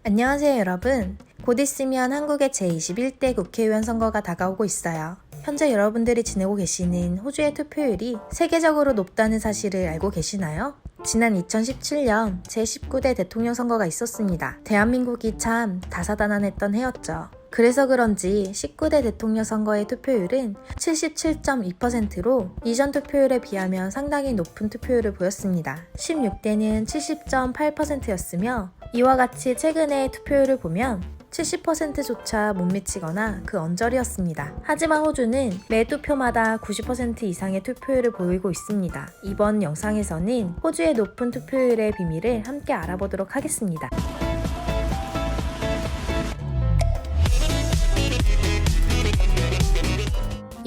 안녕하세요 여러분. 곧 있으면 한국의 제21대 국회의원 선거가 다가오고 있어요. 현재 여러분들이 지내고 계시는 호주의 투표율이 세계적으로 높다는 사실을 알고 계시나요? 지난 2017년 제19대 대통령 선거가 있었습니다. 대한민국이 참 다사다난했던 해였죠. 그래서 그런지 19대 대통령 선거의 투표율은 77.2%로 이전 투표율에 비하면 상당히 높은 투표율을 보였습니다. 16대는 70.8%였으며 이와 같이 최근의 투표율을 보면 70%조차 못 미치거나 그 언저리였습니다. 하지만 호주는 매 투표마다 90% 이상의 투표율을 보이고 있습니다. 이번 영상에서는 호주의 높은 투표율의 비밀을 함께 알아보도록 하겠습니다.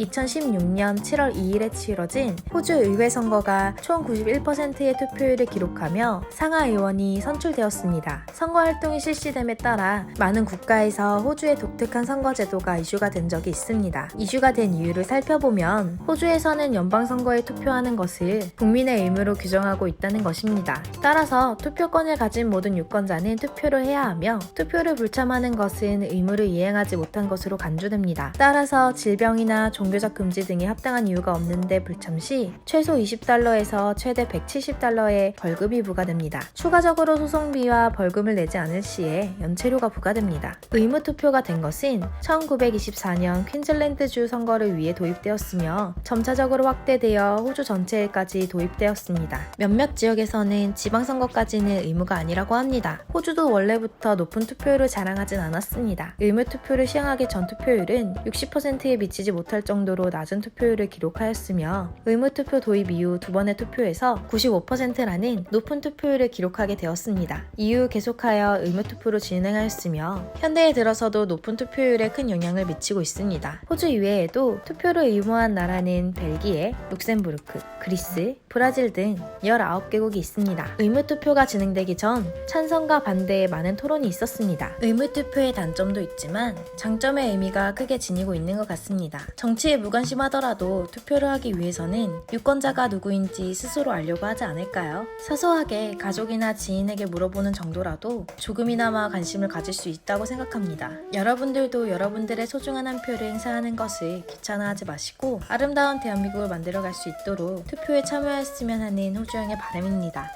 2016년 7월 2일에 치러진 호주 의회 선거가 총 91%의 투표율을 기록하며 상하 의원이 선출되었습니다. 선거 활동이 실시됨에 따라 많은 국가에서 호주의 독특한 선거 제도가 이슈가 된 적이 있습니다. 이슈가 된 이유를 살펴보면 호주에서는 연방선거에 투표하는 것을 국민의 의무로 규정하고 있다는 것입니다. 따라서 투표권을 가진 모든 유권자는 투표를 해야 하며 투표를 불참하는 것은 의무를 이행하지 못한 것으로 간주됩니다. 따라서 질병이나 종교적 금지 등이 합당한 이유가 없는데 불참 시 최소 $20에서 최대 $170의 벌금이 부과됩니다. 추가적으로 소송비와 벌금을 내지 않을 시에 연체료가 부과됩니다. 의무투표가 된 것은 1924년 퀸즐랜드주 선거를 위해 도입되었으며 점차적으로 확대되어 호주 전체에까지 도입되었습니다. 몇몇 지역에서는 지방선거까지는 의무가 아니라고 합니다. 호주도 원래부터 높은 투표율을 자랑하진 않았습니다. 의무투표를 시행하기 전 투표율은 60%에 미치지 못할 정도로 낮은 투표율을 기록하였으며 의무투표 도입 이후 두 번의 투표에서 95%라는 높은 투표율을 기록하게 되었습니다. 이후 계속하여 의무투표로 진행하였으며 현대에 들어서도 높은 투표율에 큰 영향을 미치고 있습니다. 호주 이외에도 투표를 의무화한 나라는 벨기에, 룩셈부르크, 그리스, 브라질 등 19개국이 있습니다. 의무투표가 진행되기 전 찬성과 반대에 많은 토론이 있었습니다. 의무투표의 단점도 있지만 장점의 의미가 크게 지니고 있는 것 같습니다. 정치에 무관심하더라도 투표를 하기 위해서는 유권자가 누구인지 스스로 알려고 하지 않을까요? 사소하게 가족이나 지인에게 물어보는 정도라도 조금이나마 관심을 가질 수 있다고 생각합니다. 여러분들도 여러분들의 소중한 한 표를 행사하는 것을 귀찮아하지 마시고 아름다운 대한민국을 만들어갈 수 있도록 투표에 참여했으면 하는 호주영의 바람입니다.